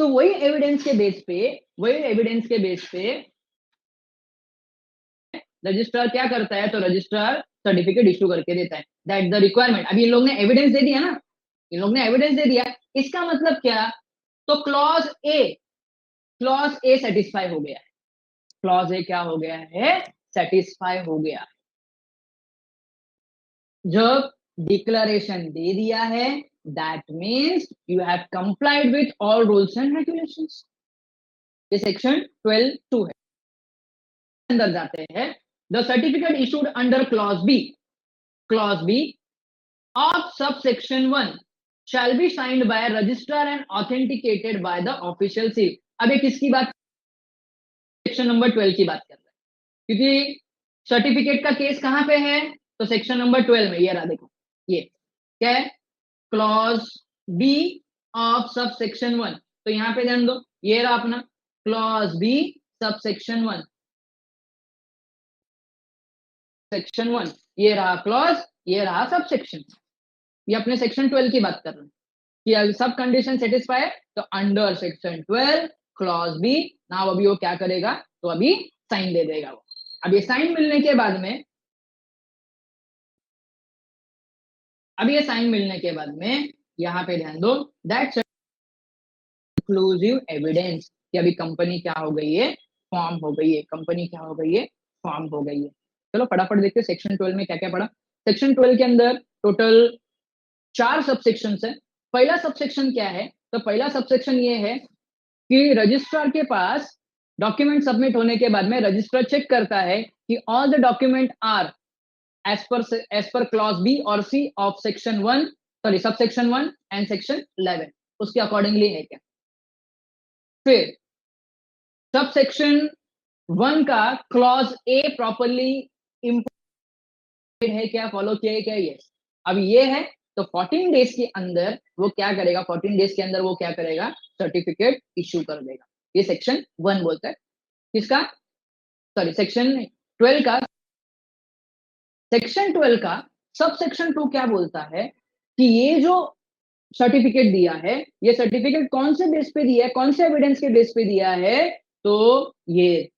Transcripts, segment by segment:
तो वही एविडेंस के बेस पे रजिस्ट्रार क्या करता है, तो रजिस्ट्रार सर्टिफिकेट इशू करके देता है दैट द रिक्वायरमेंट। अभी इन लोग ने एविडेंस दे दिया ना, इन लोग ने एविडेंस दे दिया, इसका मतलब क्या, तो क्लॉज ए सेटिस्फाई हो गया है, क्लॉज ए क्या हो गया है, सेटिस्फाई हो गया। जब डिक्लेरेशन दे दिया है that means you have complied with all rules and regulations. ये सेक्शन 12(2) है। अंदर जाते हैं, the certificate issued under clause B of subsection 1 shall be signed by a registrar and authenticated by the official seal। अब ये किसकी बात, section number 12 की बात कर रहे हैं, क्योंकि सर्टिफिकेट का केस कहां पे है, तो सेक्शन नंबर 12 में। ये रहा देखो, ये क्या है, clause B of sub section 1। तो यहां पे ध्यान दो, ये रहा अपना clause B sub section 1, section 1 ये रहा क्लॉज, ये रहा सब सेक्शन। ये अपने सेक्शन 12 की बात कर रहे हैं कि अगर सब कंडीशन सेटिस्फाई है तो under section 12 clause B now अभी वो क्या करेगा, तो अभी साइन दे देगा वो। अब ये साइन मिलने के बाद में, अभी ये साइन मिलने के बाद में यहां पे ध्यान दो दैट इंक्लूसिव एविडेंस कि अभी कंपनी क्या हो गई है, फॉर्म हो गई है, कंपनी क्या हो गई है, फॉर्म हो गई है। चलो फटाफट देखते हैं सेक्शन 12 में क्या क्या पढ़ा। सेक्शन 12 के अंदर टोटल 4 सबसेक्शन है। पहला सबसेक्शन क्या है, तो पहला सबसेक्शन ये है कि रजिस्ट्रार के पास डॉक्यूमेंट सबमिट होने के बाद में रजिस्ट्रार चेक करता है कि all the document are as per clause B और C of section 1, sorry subsection 1 and section 11 उसके अकॉर्डिंगली है क्या। फिर सबसेक्शन 1 का क्लॉज ए प्रॉपरली है क्या, फॉलो किया है क्या, यस। अब ये है तो 14 डेज के अंदर वो क्या करेगा, 14 डेज के अंदर वो क्या करेगा, सर्टिफिकेट इशू कर देगा। ये सेक्शन 1 बोलता है किसका, सॉरी सेक्शन 12 का। सेक्शन 12 का सब सेक्शन 2 क्या बोलता है कि ये जो सर्टिफिकेट दिया है, ये सर्टिफिकेट कौन से बेस पे दिया है, कौन से एविडेंस के बेस पे दिया है, तो ये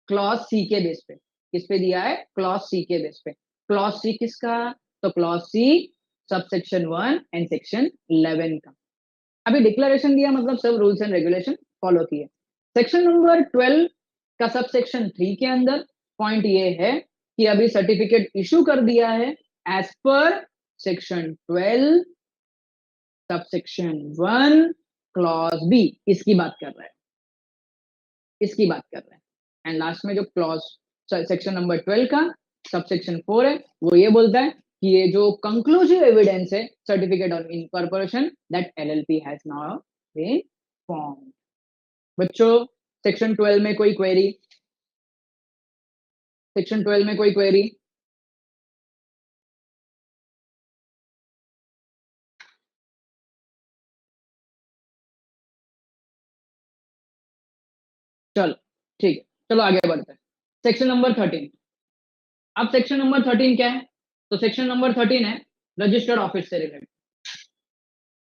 क्लॉज सी के बेस पे। किस पे दिया है, क्लॉज सी के बेस पे। क्लॉज सी किसका, तो clause C sub section 1 and section 11 का। अभी डिक्लेरेशन दिया मतलब सब रूल्स एंड रेगुलेशन फॉलो किए। सेक्शन नंबर 12 का सब सेक्शन 3 के अंदर पॉइंट ये है कि अभी सर्टिफिकेट इशू कर दिया है as per section 12 sub section 1 clause B, इसकी बात कर रहा है, इसकी बात कर रहे हैं। एंड लास्ट में जो क्लॉज सेक्शन नंबर 12 का सब सेक्शन 4 है, वो ये बोलता है कि ये जो कंक्लूसिव एविडेंस है certificate of incorporation that LLP has now been formed. बच्चों सेक्शन 12 में कोई क्वेरी, सेक्शन 12 में कोई क्वेरी, चलो ठीक है, चलो आगे बढ़ते हैं। Section number 13। अब सेक्शन नंबर 13 क्या है, तो सेक्शन नंबर 13 है रजिस्टर्ड ऑफिस से रिलेटेड,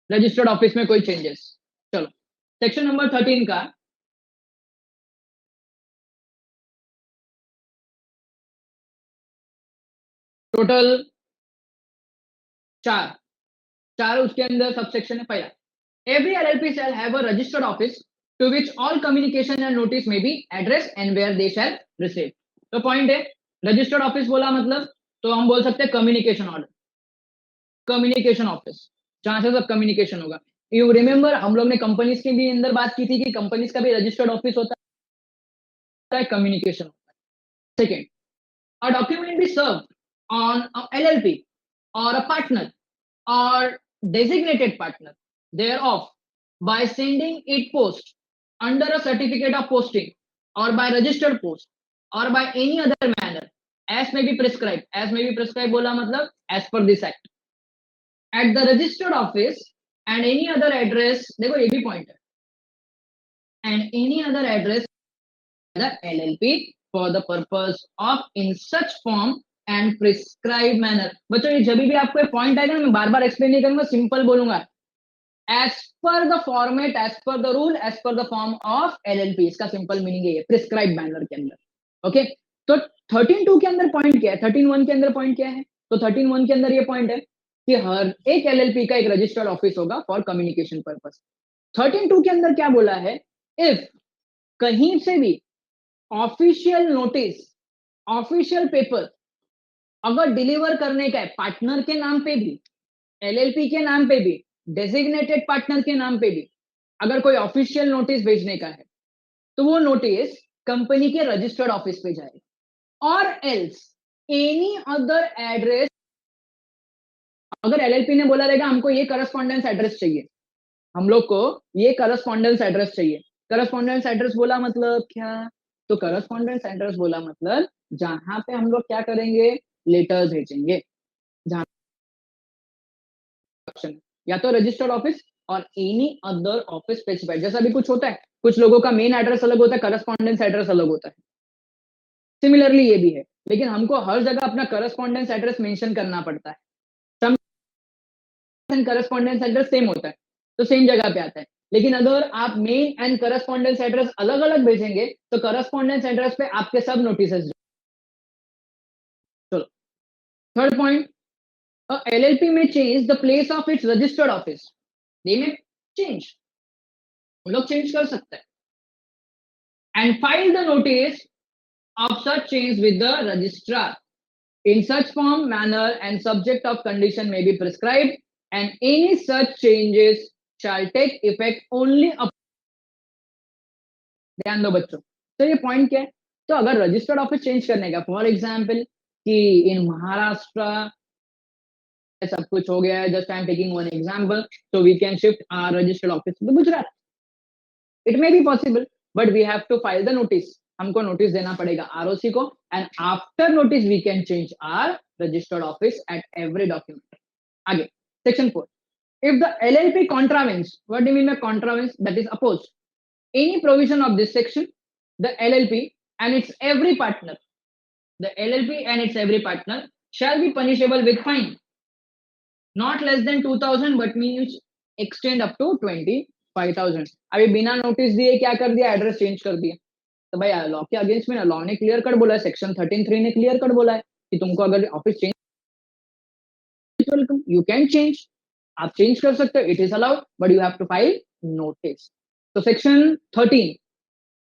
रजिस्टर्ड ऑफिस में कोई चेंजेस। चलो सेक्शन नंबर 13 का टोटल चार उसके अंदर सबसेक्शन है। पहला, every LLP shall have a registered office to which all communication and notice may be addressed and where they shall receive। तो पॉइंट है रजिस्टर्ड ऑफिस बोला मतलब, तो हम बोल सकते हैं कम्युनिकेशन ऑर्डर, कम्युनिकेशन ऑफिस, जहां से सब कम्युनिकेशन होगा। यू रिमेंबर हम लोग ने कंपनीज के भी अंदर बात की थी कि कंपनीज का भी रजिस्टर्ड ऑफिस होता है, कम्युनिकेशन होता है। Second, a document be served on a LLP or a partner or designated partner thereof by sending it post under a certificate of posting or by registered post or by any other manner as may be prescribed। as may be prescribed बोला मतलब as per this act at the registered office and any other address, देखो ये भी point है, and any other address the LLP for the purpose of in such form and prescribed manner। बच्चों ये जब भी आपको पॉइंट आएगा ना, मैं बार बार एक्सप्लेन नहीं करूंगा, सिंपल बोलूंगा, as per the format, as per the rule, as per the form of LLP। इसका सिंपल मीनिंग है प्रिस्क्राइब बैनर के अंदर। ओके, तो 13.2 के अंदर पॉइंट क्या है, 13.1 के अंदर पॉइंट क्या है? तो 13.1 के अंदर ये पॉइंट है कि हर एक LLP का एक रजिस्टर्ड ऑफिस होगा फॉर कम्युनिकेशन पर्पस। 13.2 के अंदर क्या बोला है? इफ कहीं से भी ऑफिशियल नोटिस, ऑफिशियल पेपर अगर डिलीवर करने का है पार्टनर के नाम पे भी, LLP के नाम पे भी, डेजिग्नेटेड पार्टनर के नाम पे भी, अगर कोई ऑफिशियल नोटिस भेजने का है तो वो नोटिस कंपनी के रजिस्टर्ड ऑफिस पे जाएगा। और एल्स एनी अदर एड्रेस, अगर LLP ने बोला रहेगा हमको ये करस्पॉन्डेंस एड्रेस चाहिए, हम लोग को ये करस्पॉन्डेंस एड्रेस चाहिए। करस्पॉन्डेंस एड्रेस बोला मतलब क्या? तो करस्पॉन्डेंस एड्रेस बोला मतलब जहां पे हम लोग क्या करेंगे, लेटर्स भेजेंगे। जहां या तो रजिस्टर्ड ऑफिस और एनी अदर ऑफिस स्पेसिफाइड। जैसा भी कुछ होता है, कुछ लोगों का मेन एड्रेस अलग होता है, करस्पॉन्डेंस एड्रेस अलग होता है, सिमिलरली ये भी है, लेकिन हमको हर जगह अपना करस्पॉन्डेंस एड्रेस मेंशन करना पड़ता है। सम करस्पॉन्डेंस एड्रेस सेम होता है तो सेम जगह पे आता है, लेकिन अगर आप मेन एंड करस्पॉन्डेंस एड्रेस अलग अलग भेजेंगे तो करस्पॉन्डेंस एड्रेस पे आपके सब नोटिस। चलो, third point, LLP may change the place of its registered office. They may change, हम लोग चेंज कर सकते हैं। And file the notice of such change with the registrar in such form, manner and subject of condition may be prescribed, and any such changes shall take effect only upon। ध्यान दो बच्चों, तो ये point क्या है? तो अगर registered office change करने का, फॉर एग्जाम्पल कि इन महाराष्ट्र सब कुछ हो गया है, just I am taking one example, so we can shift our registered office to Gujarat. It may be possible, but we have to file the notice. हमको notice देना पड़ेगा ROC को, and after notice we can change our registered office at every document. आगे, section 4. If the LLP contravenes, what do you mean by contravenes? That is opposed any provision of this section, the LLP and its every partner, the LLP and its every partner shall be punishable with fine not less than 2000 but means extend up to 25,000। अभी बिना notice दिए क्या कर दिया, address change कर दिया, तो भाई लॉ के अगेंस्ट में ना, लॉ ने क्लियर कट बोला है, सेक्शन 13(3) ने क्लियर कट बोला है कि तुमको अगर office change, welcome you can change, आप चेंज कर सकते हो, it is allowed, but you have to file notice. तो section 13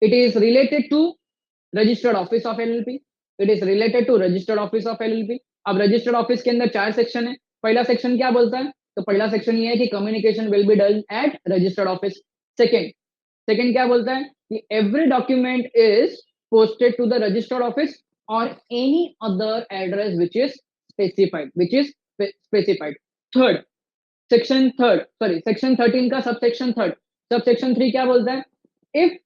it is related to registered office of LLP, it is related to registered office of LLP। अब registered office के अंदर 4 section है। पहला सेक्शन क्या बोलता है? तो पहला सेक्शन ये है कि communication will be done at registered office. Second क्या बोलता है कि every document is posted to the registered office और any other address which is specified. Section 13 का सब सेक्शन 3 क्या बोलता है? If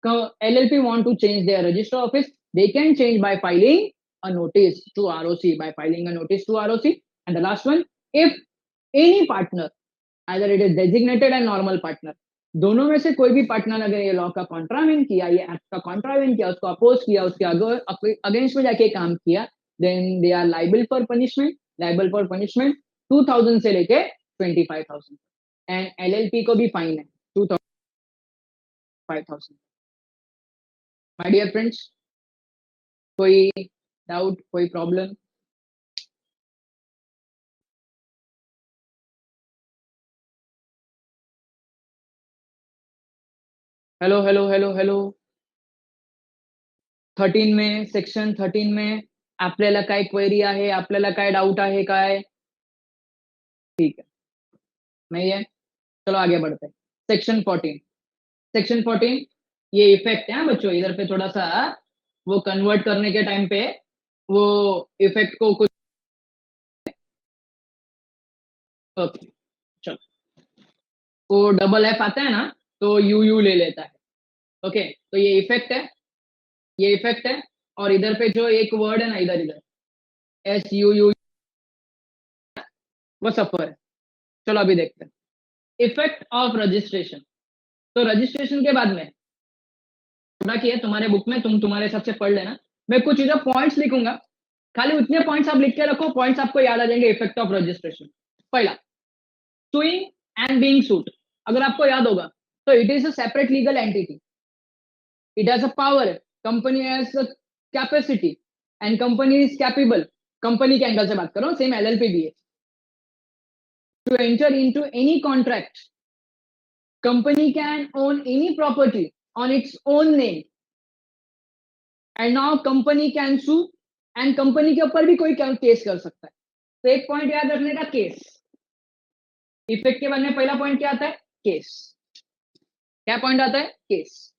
LLP want to change their register office, they can change by filing a notice to ROC, by filing a notice to ROC. And the last one, if any partner, either it is designated and normal partner, दोनों में से कोई भी partner अगर ये law का कॉन्ट्रावेंट किया, ये एक्ट का कॉन्ट्रावेंट किया, उसको अपोज किया, उसके अगेंस्ट में जाके काम किया, then they are liable for punishment 2000 से लेके 25,000। एंड LLP को भी फाइन है 25,000। माय डियर फ्रेंड्स, कोई डाउट, कोई problem? Hello hello hello hello. 13 में, सेक्शन 13 में आपल्याला काय क्वेरी आहे, आपल्याला काय डाउट आहे काय? ठीक है, नहीं है, चलो आगे बढ़ते हैं। सेक्शन 14 ये इफेक्ट है बच्चों, इधर पे थोड़ा सा वो कन्वर्ट करने के टाइम पे वो इफेक्ट को कुछ, ओके चलो, वो डबल एफ आता है ना तो यू ले लेता है। ओके, तो ये इफेक्ट है और इधर पे जो एक वर्ड है ना, इधर SUU, वो सफर है। चलो अभी देखते हैं इफेक्ट ऑफ रजिस्ट्रेशन। तो रजिस्ट्रेशन के बाद में थोड़ा किया तुम्हारे बुक में, तुम्हारे हिसाब से पढ़ लेना, मैं कुछ इधर पॉइंट्स लिखूंगा, खाली उतने पॉइंट्स आप लिख के रखो, पॉइंट्स आपको याद आ जाएंगे। इफेक्ट ऑफ रजिस्ट्रेशन, पहला, सुइंग एंड बीइंग सूट। अगर आपको याद होगा तो it is a separate legal entity, it has a power, company has a capacity and company is capable, company के एंगल से बात कर रहा हूँ, सेम एलएलपी भी है, to enter into any contract, company can own any property on its own name and now company can sue, and company के ऊपर भी कोई केस कर सकता है। तो एक पॉइंट याद रखने का, केस। इफेक्ट के बाद में पहला पॉइंट क्या आता है, केस। क्या पॉइंट आता है, केस।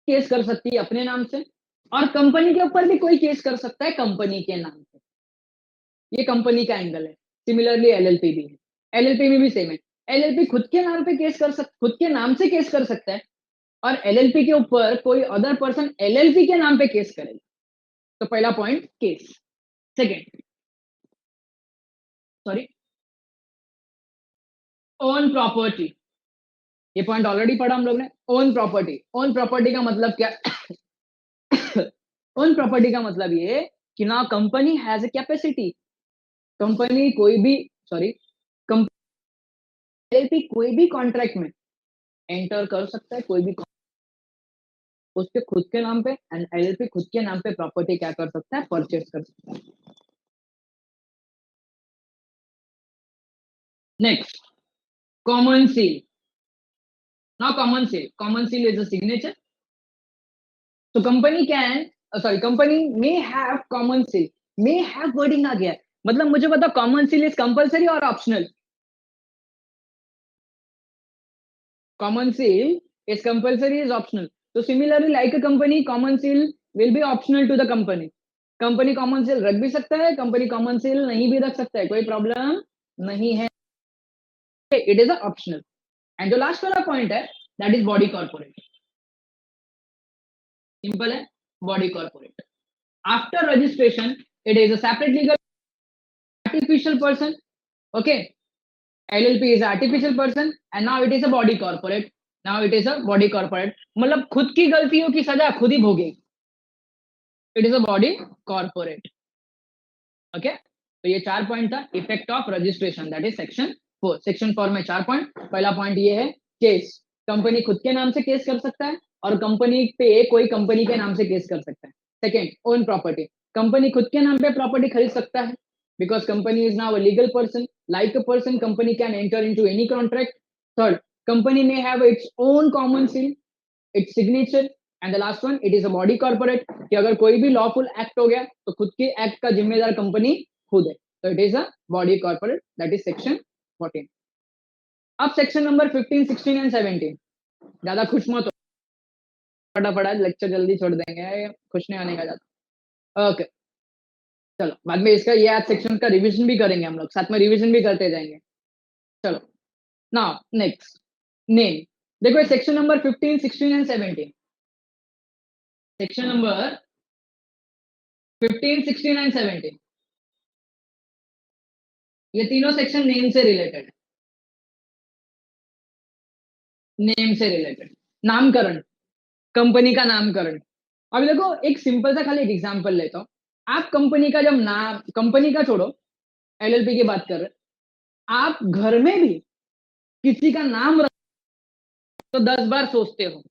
केस कर सकती है अपने नाम से, और कंपनी के ऊपर भी कोई केस कर सकता है कंपनी के नाम पे। ये कंपनी का एंगल है। सिमिलरली एलएलपी भी है, एलएलपी में भी सेम है। एलएलपी खुद के नाम पे केस कर सकता, खुद के नाम से केस कर सकता है, और एलएलपी के ऊपर कोई अदर पर्सन एलएलपी के नाम पे केस करेगा। तो पहला point case. Second, sorry, own property. ये पॉइंट ऑलरेडी पढ़ा हम लोग ने। ओन प्रॉपर्टी, ओन प्रॉपर्टी का मतलब क्या? ओन प्रॉपर्टी का मतलब ये कि ना company has a capacity, company कोई भी, सॉरी, एलएलपी कोई भी कॉन्ट्रैक्ट में एंटर कर सकता है, कोई भी उसके खुद के नाम पे, एंड एलएलपी खुद के नाम पे प्रॉपर्टी क्या कर सकता है, परचेज कर सकता है। Next, common seal. Now common seal is a signature. तो company can, sorry, company may have common seal, may have wording आ गया है, मतलब मुझे बताओ कॉमन सील इज कंपलसरी और optional? Common seal is compulsory, is optional. So similarly, like a company, common seal will be optional to the company. Company common seal रख भी सकता है, कंपनी कॉमन सेल नहीं भी रख सकता है, कोई प्रॉब्लम नहीं है, इट इज ऑप्शनल। एंड जो लास्ट वाला पॉइंट है, that is body corporate. Simple है, body corporate. After registration it is a separate legal artificial person, okay. LLP is artificial person and now it is a body corporate, now it is a body corporate, मतलब खुद की गलतियों की सजा खुद ही भोगेगी। It is a body corporate, okay. तो ये 4 पॉइंट था effect of registration, that is section 4। Section 4 में 4 पॉइंट। पहला पॉइंट ये है, केस, कंपनी खुद के नाम से केस कर सकता है, और कंपनी पे कोई कंपनी के नाम से केस कर सकता है। सेकेंड, ओन प्रॉपर्टी, कंपनी खुद के नाम पे प्रॉपर्टी खरीद सकता है, because company is now a legal person, like a person company can enter into any contract. Third, company may have its own common seal, its signature. And the last one, it is a body corporate, कि अगर कोई भी lawful act हो गया तो खुद के act का जिम्मेदार कंपनी खुद है, तो it is a body corporate, that is section 14। अब सेक्शन नंबर 15, 16 एंड 17। ज्यादा खुश मत हो, फटाफट लेक्चर जल्दी छोड़ देंगे, खुश नहीं होने का ज्यादा, ओके। चलो बाद में इसका ये आज सेक्शन का रिवीजन भी करेंगे हम लोग, साथ में रिवीजन भी करते जाएंगे। चलो, नाउ नेक्स्ट, नेम। देखो section number 15, 16 and 17, section number 15, 16 and 17, ये तीनों सेक्शन नेम से रिलेटेड है, नेम से रिलेटेड। नामकरण, कंपनी का नामकरण। अब देखो एक सिंपल सा खाली एक एग्जांपल लेता हूँ। आप कंपनी का जब नाम, कंपनी का छोड़ो, एलएलपी की बात कर रहे, आप घर में भी किसी का नाम रख तो 10 बार सोचते हो,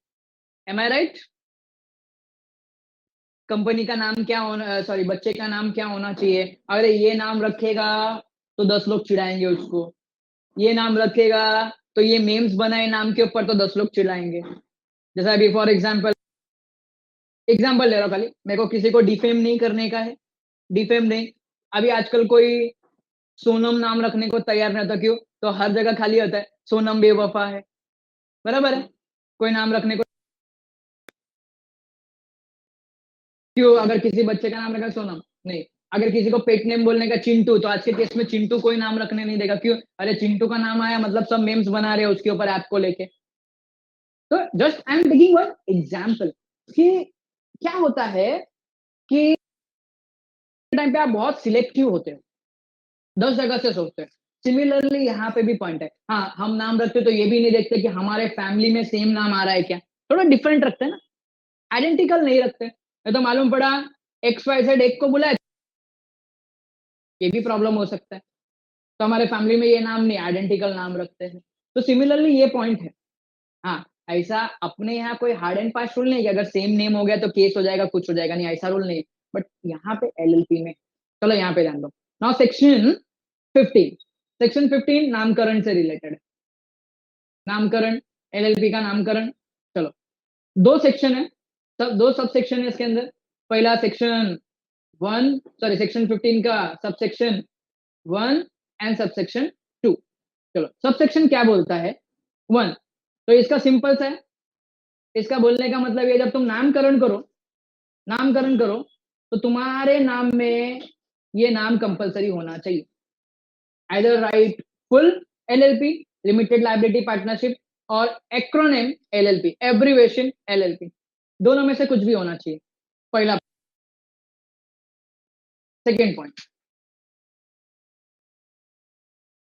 एम आई राइट? कंपनी का नाम क्या होना, सॉरी, बच्चे का नाम क्या होना चाहिए? अरे ये नाम रखेगा तो 10 लोग चिढ़ाएंगे उसको, ये नाम रखेगा तो ये मेम्स बनाए नाम के ऊपर तो 10 लोग चिढ़ाएंगे। जैसा अभी फॉर एग्जाम्पल, एग्जाम्पल ले रहा हूँ खाली, मेरे को किसी को डिफेम नहीं करने का है, डिफेम नहीं। अभी आजकल कोई सोनम नाम रखने को तैयार नहीं होता, क्यों? तो हर जगह खाली होता है सोनम बेवफा है, बराबर है? कोई नाम रखने को क्यों? अगर किसी बच्चे का नाम रखा सोनम, नहीं। अगर किसी को पेट नेम बोलने का चिंटू, तो आज के केस में चिंटू कोई नाम रखने नहीं देगा, क्यों? अरे चिंटू का नाम आया मतलब सब मेम्स बना रहे हैं उसके ऊपर, ऐप को लेके। तो just I am taking one example कि क्या होता है कि टाइम पे आप बहुत सिलेक्टिव होते हो, 10 जगह से सोचते हैं। सिमिलरली यहाँ पे भी पॉइंट है, हाँ हम नाम रखते तो ये भी नहीं देखते कि हमारे फैमिली में सेम नाम आ रहा है क्या, थोड़ा डिफरेंट रखते हैं ना, आइडेंटिकल नहीं रखते। ये तो मालूम पड़ा XYZ एक को बुलाए, ये भी प्रॉब्लम हो सकता है। तो हमारे फैमिली में ये नाम नहीं, आइडेंटिकल नाम रखते हैं। तो सिमिलरली ये पॉइंट है। हाँ, ऐसा अपने यहाँ कोई हार्ड एंड फास्ट रूल नहीं है कि अगर सेम नेम हो गया तो केस हो जाएगा, कुछ हो जाएगा, नहीं, ऐसा रूल नहीं। बट यहाँ पे एलएलपी में, चलो यहाँ पे ध्यान दो। नाउ सेक्शन 15, सेक्शन 15 नामकरण से रिलेटेड है। नामकरण, एलएलपी का नामकरण। चलो, दो सेक्शन है, सब दो सब सेक्शन है इसके अंदर। पहला सेक्शन 1, सॉरी सेक्शन 15 का सब सेक्शन 1 एंड सब सेक्शन 2। चलो, सब सेक्शन क्या बोलता है? 1, तो इसका सिंपल सा है। इसका बोलने का मतलब ये, जब तुम नामकरण करो तो तुम्हारे नाम में ये नाम कंपलसरी होना चाहिए। Either right full LLP, limited liability partnership, और एक्रोनिम एलएलपी, एब्रीवेशन एलएलपी, दोनों में से कुछ भी होना चाहिए। पहला। सेकेंड पॉइंट,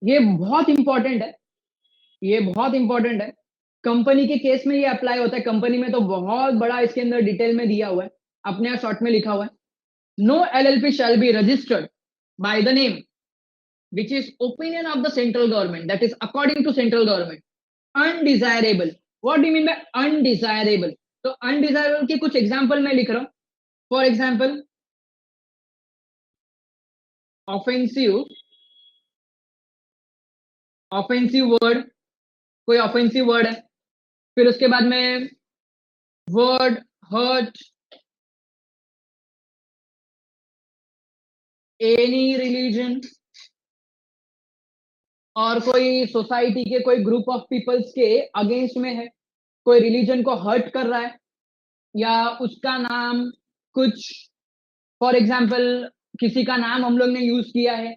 ये बहुत इंपॉर्टेंट है, ये बहुत इंपॉर्टेंट है। कंपनी के केस में ये अप्लाई होता है। कंपनी में तो बहुत बड़ा इसके अंदर डिटेल में दिया हुआ है, अपने यहाँ शॉर्ट में लिखा हुआ है। No LLP shall be registered by the name which is opinion of the central government, that is according to central government, undesirable. What do you mean by undesirable? तो undesirable के कुछ एग्जांपल मैं लिख रहा हूं। For example, offensive, offensive word, कोई offensive word है। फिर उसके बाद में वर्ड हर्ट एनी रिलीजन, और कोई सोसाइटी के कोई ग्रुप ऑफ पीपल्स के अगेंस्ट में है, कोई रिलीजन को हर्ट कर रहा है, या उसका नाम कुछ, फॉर एग्जाम्पल किसी का नाम हम लोग ने यूज किया है,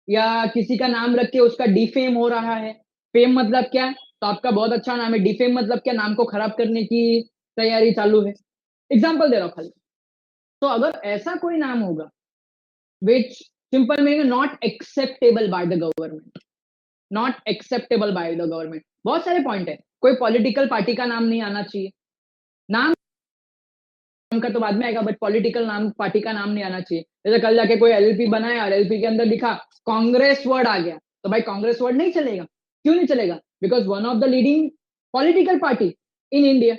या किसी का नाम रख के उसका डिफेम हो रहा है। फेम मतलब क्या? तो आपका बहुत अच्छा नाम है, डिफेम मतलब क्या? नाम को खराब करने की तैयारी चालू है। एग्जाम्पल दे रहा हूं खाली। तो अगर ऐसा कोई नाम होगा which simple meaning not acceptable by the government, not acceptable by the government, बहुत सारे पॉइंट है। कोई पॉलिटिकल पार्टी का नाम नहीं आना चाहिए, नाम का तो बाद में आएगा, बट पॉलिटिकल नाम, पार्टी का नाम नहीं आना चाहिए। जैसे कल जाके कोई एलएलपी बनाया और एलएलपी के अंदर लिखा कांग्रेस वर्ड आ गया, तो भाई कांग्रेस वर्ड नहीं चलेगा। क्यों नहीं चलेगा? Because one of the leading political party in India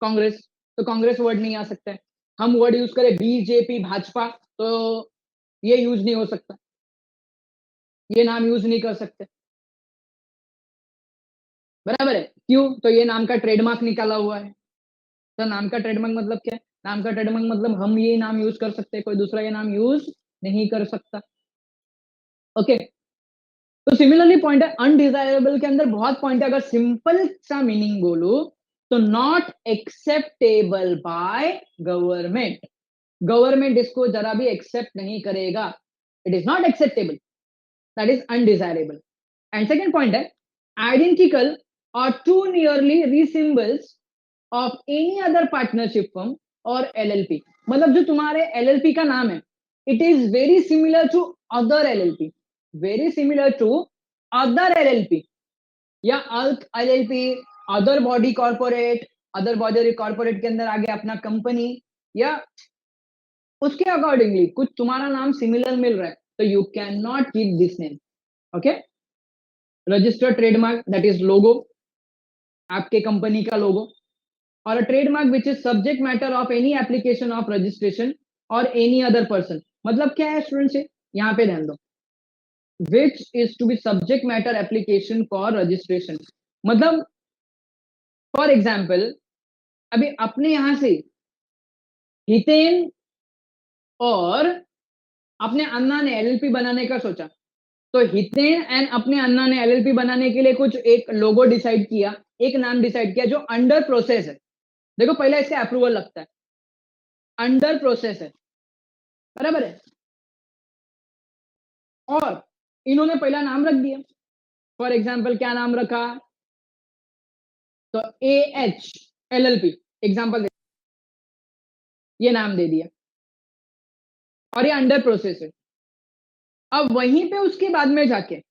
Congress, तो कांग्रेस वर्ड नहीं आ सकता है। हम वर्ड यूज करें बीजेपी, भाजपा, तो ये यूज नहीं हो सकता, ये नाम यूज नहीं कर सकते। बराबर है? क्यों? तो ये नाम का ट्रेडमार्क निकाला हुआ है। तो नाम का ट्रेडमार्क मतलब क्या है? नाम का ट्रेडमार्क मतलब हम ये नाम यूज कर सकते हैं, कोई दूसरा ये नाम यूज नहीं कर सकता। ओके, तो सिमिलरली पॉइंट है अनडिजायरेबल के अंदर बहुत पॉइंट है। अगर सिंपल सा मीनिंग बोलू तो not acceptable by government, government इसको जरा भी एक्सेप्ट नहीं करेगा, it is not acceptable, that is undesirable. And second point है आइडेंटिकल और to nearly resembles of any other partnership firm और एलएलपी। मतलब जो तुम्हारे एलएलपी का नाम है, it is very similar to other LLP, very similar to other LLP, या अल्क LLP, other body corporate, other body corporate के अंदर आगे अपना कंपनी, या उसके अकॉर्डिंगली कुछ तुम्हारा नाम सिमिलर मिल रहा है, तो you can not keep this name. Okay, registered trademark, that is logo, आपके कंपनी का लोगो, और a trademark which is subject matter of any application of registration or any other person। मतलब क्या है स्टूडेंट्स? यहाँ पे ध्यान दो, which is to be subject matter application for registration। मतलब फॉर एग्जाम्पल, अभी अपने यहां से हितेन और अपने अन्ना ने एलएलपी बनाने का सोचा, तो हितेन एंड अपने अन्ना ने एलएलपी बनाने के लिए कुछ एक लोगो डिसाइड किया, एक नाम डिसाइड किया जो अंडर प्रोसेस है। देखो पहले इसका अप्रूवल लगता है, अंडर प्रोसेस है, बराबर है। और इन्होंने पहला नाम रख दिया, फॉर एग्जाम्पल क्या नाम रखा? तो एएच एलएलपी एग्जाम्पल, ये नाम दे दिया और ये अंडर प्रोसेस है। अब वहीं पे उसके बाद में जाके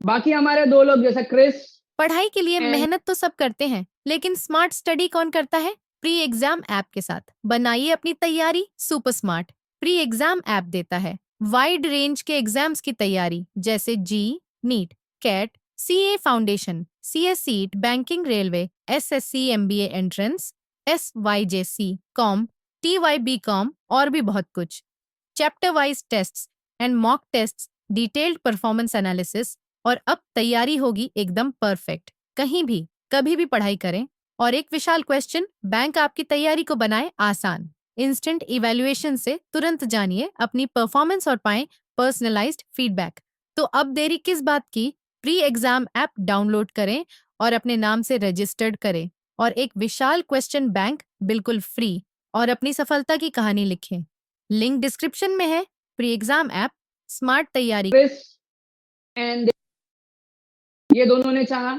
बाकी हमारे दो लोग जैसा क्रिस, पढ़ाई के लिए and मेहनत तो सब करते हैं, लेकिन स्मार्ट स्टडी कौन करता है? प्री एग्जाम ऐप के साथ बनाइए अपनी तैयारी super smart. Pre exam app देता है वाइड रेंज के एग्जाम्स की तैयारी जैसे JEE, NEET, CAT, CA foundation, CSEET, banking, railway, SSC, MBA entrance, SYJC, com, TYBCom और भी बहुत कुछ। Chapter wise tests and mock tests, detailed performance analysis और अब तैयारी होगी एकदम परफेक्ट। कहीं भी कभी भी पढ़ाई करें और एक विशाल क्वेश्चन बैंक आपकी तैयारी को बनाए आसान। इंस्टेंट इवैल्यूएशन से तुरंत जानिए अपनी परफॉर्मेंस और पाएं पर्सनलाइज्ड फीडबैक। तो अब देरी किस बात की? प्री एग्जाम ऐप डाउनलोड करें और अपने नाम से रजिस्टर्ड करें और एक विशाल क्वेश्चन बैंक बिल्कुल फ्री और अपनी सफलता की कहानी लिखें। लिंक डिस्क्रिप्शन में है। प्री एग्जाम ऐप स्मार्ट तैयारी। एंड ये दोनों ने चाहा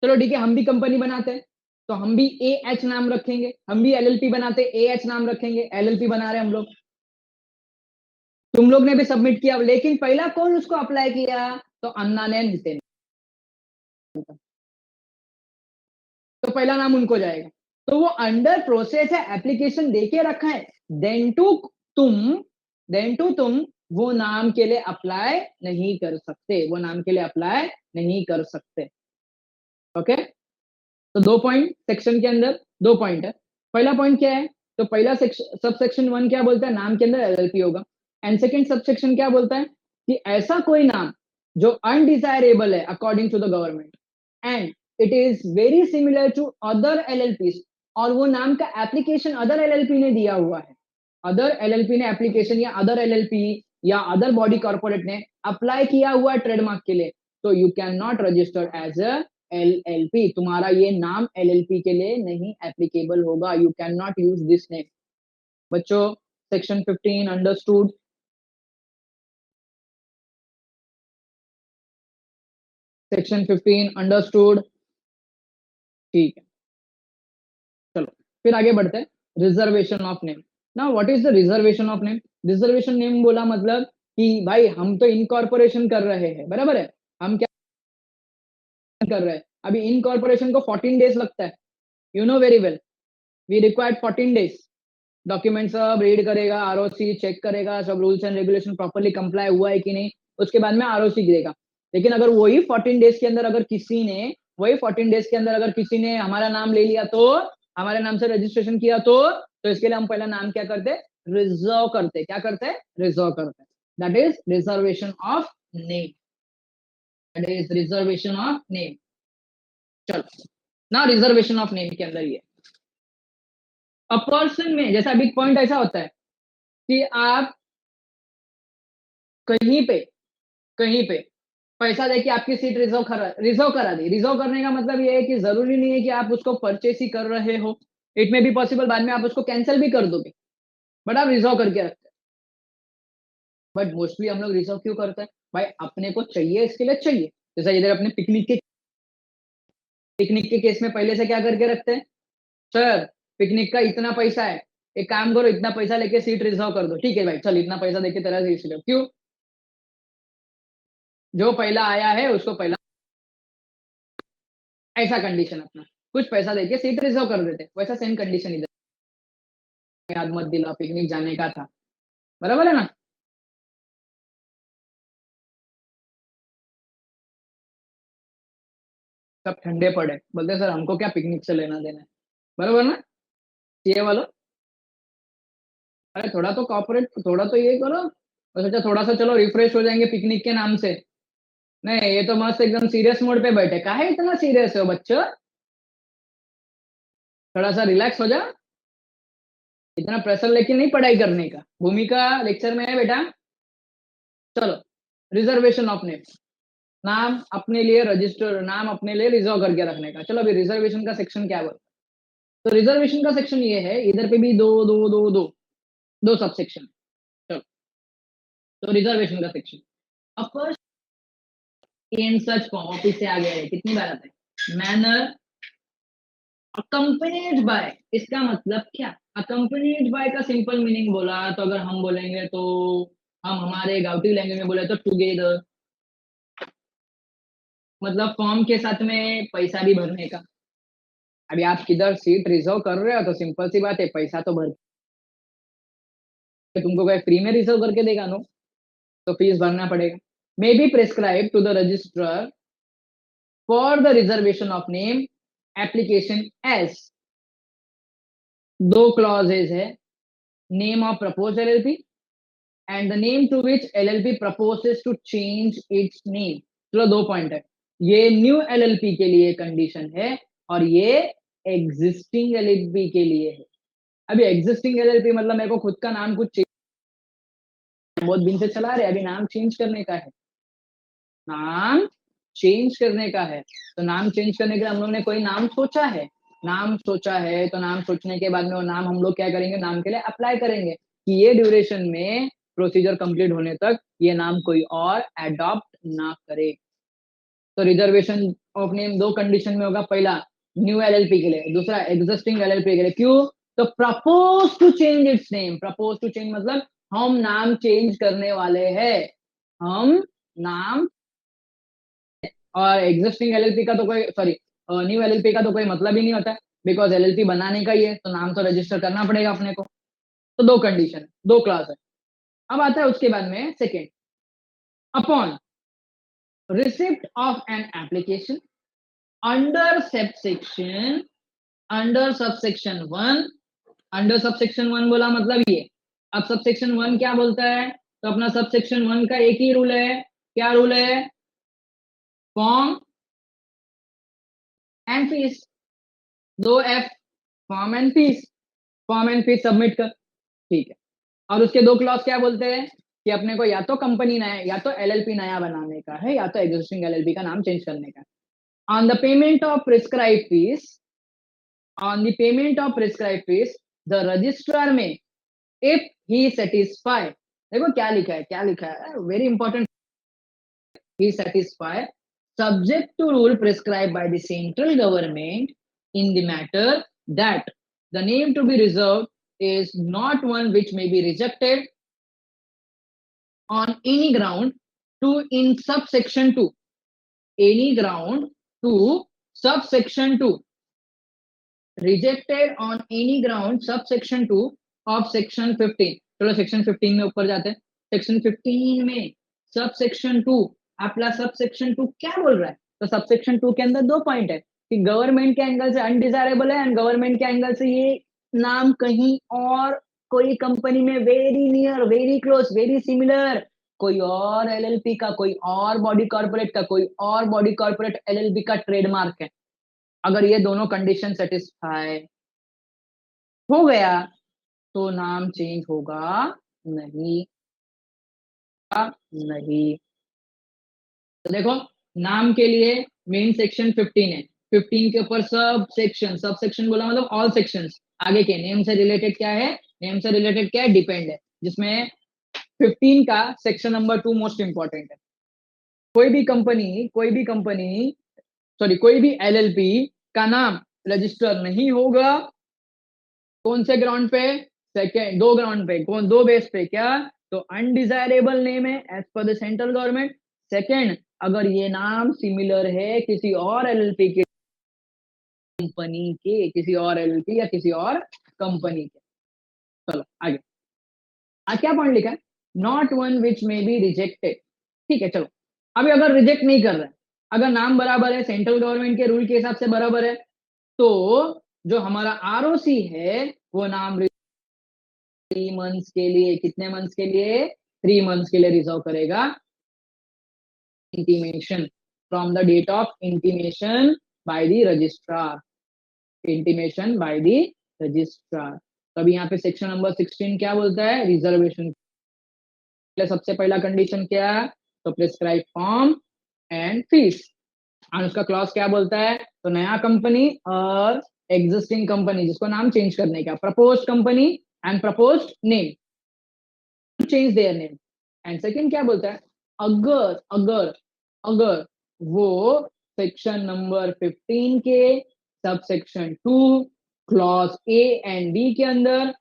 चलो ठीक है हम भी कंपनी बनाते हैं, तो हम भी ए एच नाम रखेंगे, हम भी एलएलपी बनाते ए एच नाम रखेंगे, एलएलपी बना रहे हम लोग। तुम लोग ने भी सबमिट किया, लेकिन पहला कौन उसको अप्लाई किया? तो अन्ना ने, नितिन। तो पहला नाम उनको जाएगा। तो वो अंडर प्रोसेस है, एप्लीकेशन देके रखा है, देन टू तुम वो नाम के लिए अप्लाई नहीं कर सकते, वो नाम के लिए अप्लाई नहीं कर सकते। ओके, तो 2 पॉइंट सेक्शन के अंदर, 2 पॉइंट है। पहला पॉइंट क्या है? तो पहला सेक्शन सब सेक्शन 1 क्या बोलता है? नाम के अंदर एलएलपी होगा। एंड सेकंड सब सेक्शन क्या बोलता है कि ऐसा कोई नाम जो अनडिजायरेबल है according to the government and it is very similar to other LLP, और वो नाम का एप्लीकेशन अदर एलएलपी ने दिया हुआ है, अदर एलएलपी ने एप्लीकेशन या अदर एलएलपी या अदर बॉडी कॉर्पोरेट ने अप्लाई किया हुआ ट्रेडमार्क के लिए, तो you can not register as a LLP. तुम्हारा ये नाम एलएलपी के लिए नहीं एप्लीकेबल होगा, you can not use this name. बच्चों, सेक्शन 15 अंडरस्टूड? Section 15 understood? ठीक है, चलो फिर आगे बढ़ते हैं। Reservation of name. Now what is the reservation of name? Reservation name बोला मतलब कि भाई हम तो इनकॉर्पोरेशन कर रहे हैं, बराबर है? हम क्या कर रहे हैं? अभी इनकॉर्पोरेशन को 14 डेज लगता है, you know very well. We required 14 days. Document सब रीड करेगा, आरओसी चेक करेगा, सब rules and regulation properly comply हुआ है कि नहीं, उसके बाद में आरओसी देगा। लेकिन अगर वही 14 डेज के अंदर अगर किसी ने हमारा नाम ले लिया, तो हमारे नाम से रजिस्ट्रेशन किया, तो इसके लिए हम पहला नाम क्या करते? रिजर्व करते। क्या करते? रिजर्व करते। That is reservation of name. That is reservation of name. चलो ना, रिजर्वेशन ऑफ नेम के अंदर ये अ पर्सन में, जैसा बिग पॉइंट ऐसा होता है कि आप कहीं पे पैसा देके आपकी सीट रिजर्व करा दी। रिजर्व करने का मतलब ये है कि जरूरी नहीं है कि आप उसको परचेस ही कर रहे हो, इट में भी पॉसिबल बाद में आप उसको कैंसिल भी कर दोगे, बट आप रिजर्व करके रखते हैं। बट मोस्टली हम लोग रिजर्व क्यों करते हैं? भाई अपने को चाहिए, इसके लिए चाहिए। जैसा इधर अपने पिकनिक के केस में पहले से क्या करके रखते हैं? सर पिकनिक का इतना पैसा है, एक काम करो इतना पैसा लेके सीट रिजर्व कर दो। ठीक है भाई, चल इतना पैसा देके तेरा सीट लो। क्यों? जो पहला आया है उसको पहला, ऐसा कंडीशन अपना, कुछ पैसा देके सीट रिजर्व कर देते, वैसा सेम कंडीशन इधर। याद मत दिला, पिकनिक जाने का था, बराबर है ना? सब ठंडे पड़े, बोलते सर हमको क्या पिकनिक से लेना देना है, बराबर ना? ये वालों, अरे थोड़ा तो कॉपरेट, थोड़ा तो ये करो। और सोचा थोड़ा सा चलो रिफ्रेश हो जाएंगे पिकनिक के नाम से। नहीं, ये तो मस्त एकदम सीरियस मोड पे बैठे। काहे इतना सीरियस हो बच्चों? थोड़ा सा रिलैक्स हो जा। इतना प्रेशर लेके नहीं पढ़ाई करने का, भूमिका लेक्चर में है बेटा। चलो, रिजर्वेशन ऑफ नेम, नाम अपने लिए रजिस्टर, नाम अपने लिए रिजर्व करके रखने का। चलो अभी रिजर्वेशन का सेक्शन क्या बोलता है? तो रिजर्वेशन का सेक्शन ये है, इधर पे भी दो दो दो दो दो सब सेक्शन। चलो, तो रिजर्वेशन का सेक्शन अपर इन सच फॉर्म, ऑफिस से आ गया है, कितनी बार आता है? मैनर अकम्पनीड बाय, इसका मतलब क्या? अकम्पनीड बाय का सिंपल मीनिंग बोला तो अगर हम बोलेंगे तो, हम हमारे गाउटी लैंग्वेज में बोले तो टुगेदर, मतलब फॉर्म के साथ में पैसा भी भरने का। अभी आप किधर सीट रिजर्व कर रहे हो तो सिंपल सी बात है, पैसा तो भर, तुमको कोई फ्री में रिजर्व करके देगा? नो। तो फीस भरना पड़ेगा। May be prescribe to the registrar for the reservation of name application as, दो क्लॉजेज है, name of propose LLP and the name to which LLP proposes to change its name. चलो दो point है, ये new LLP के लिए condition है और ये एग्जिस्टिंग एलएलपी के लिए है। अभी एग्जिस्टिंग एलएलपी मतलब मेरे को खुद का नाम कुछ चेंज, बहुत दिन से चला रहे, अभी नाम चेंज करने का है, नाम चेंज करने का है। तो नाम चेंज करने के लिए हम लोग ने कोई नाम सोचा है, नाम सोचा है तो नाम सोचने के बाद में वो नाम हम लोग क्या करेंगे, नाम के लिए अप्लाई करेंगे कि ये ड्यूरेशन में प्रोसीजर कंप्लीट होने तक ये नाम कोई और एडॉप्ट ना करे। तो रिजर्वेशन ऑफ नेम दो कंडीशन में होगा, पहला न्यू एलएलपी के लिए, दूसरा एग्जिस्टिंग एलएलपी के लिए। क्यों? तो propose to change its name, propose to change मतलब हम नाम चेंज करने वाले हैं, हम नाम। और एग्जिस्टिंग एलएलपी का तो कोई, सॉरी, न्यू एलएलपी का तो कोई मतलब ही नहीं होता, बिकॉज एलएलपी बनाने का ही है तो नाम तो रजिस्टर करना पड़ेगा अपने को। तो दो कंडीशन, दो क्लास है। अब आता है उसके बाद में second, upon receipt of an application under subsection, under subsection 1, under subsection 1 बोला मतलब ये। अब सबसेक्शन 1 क्या बोलता है, तो अपना सबसेक्शन 1 का एक ही रूल है, क्या रूल है, फॉर्म एंड फीस, दो F, form and fees, form and fees submit कर, ठीक है। और उसके दो क्लॉज क्या बोलते हैं कि अपने को या तो कंपनी नया, या तो एलएलपी नया बनाने का है, या तो एग्जिस्टिंग एलएलपी का नाम चेंज करने का है। On the payment of prescribe fees, on the payment of prescribe fees the registrar में इफ ही सेटिस्फाई, देखो क्या लिखा है, क्या लिखा है, very important, he satisfy subject to rule prescribed by the central government in the matter that the name to be reserved is not one which may be rejected on any ground to in subsection 2, any ground to subsection 2, rejected on any ground subsection 2 of section 15। चलो section 15 में ऊपर जाते हैं, section 15 में subsection 2, आपला subsection 2 क्या बोल रहा है, तो सबसेक्शन 2 के अंदर दो पॉइंट है कि गवर्नमेंट के एंगल से अनडिजायरेबल है एंड गवर्नमेंट के एंगल से ये नाम कहीं और कोई कंपनी में very near, very close, very similar, कोई और एलएलपी का, कोई और बॉडी कॉर्पोरेट का, कोई और बॉडी कॉर्पोरेट एलएलपी का ट्रेडमार्क है। अगर ये दोनों कंडीशन सेटिस्फाई हो गया तो नाम चेंज होगा नहीं, नहीं। तो देखो नाम के लिए मेन सेक्शन 15 है, 15 के ऊपर सब सेक्शन, सब सेक्शन बोला मतलब ऑल सेक्शंस, आगे के नेम से रिलेटेड क्या है, नेम से रिलेटेड क्या है, डिपेंड है, जिसमें 15 का सेक्शन नंबर 2 मोस्ट इंपॉर्टेंट है। कोई भी कंपनी, कोई भी कंपनी, सॉरी कोई भी एलएलपी का नाम रजिस्टर नहीं होगा, कौन से ग्राउंड पे, सेकेंड, दो ग्राउंड पे, कौन, दो बेस पे, क्या, तो अनडिजायरेबल नेम है as per the central government, second अगर ये नाम सिमिलर है किसी और एलएलपी के, कंपनी के, किसी और एलएलपी या किसी और कंपनी के। चलो आगे, आज क्या पॉइंट लिखा है, not one which may be rejected, ठीक है। चलो अभी अगर रिजेक्ट नहीं कर रहा है, अगर नाम बराबर है, सेंट्रल गवर्नमेंट के रूल के हिसाब से बराबर है, तो जो हमारा आरओसी है वो नाम 3 मंथ्स के लिए, कितने मंथ्स के लिए, 3 मंथ्स के लिए रिजर्व करेगा। Intimation, from the date of intimation by the registrar, intimation by the registrar. तो अभी यहाँ पे सेक्शन नंबर 16 क्या बोलता है, रिजर्वेशन, सबसे पहला कंडीशन क्या है, तो प्रिस्क्राइब फॉर्म एंड फीस, और उसका क्लॉज क्या बोलता है, तो नया कंपनी और एग्जिस्टिंग कंपनी जिसको नाम चेंज करने का, proposed company and proposed name, change their name. And second क्या बोलता है, अगर अगर अगर वो सेक्शन नंबर 15 के sub section 2 clause A and B के अंदर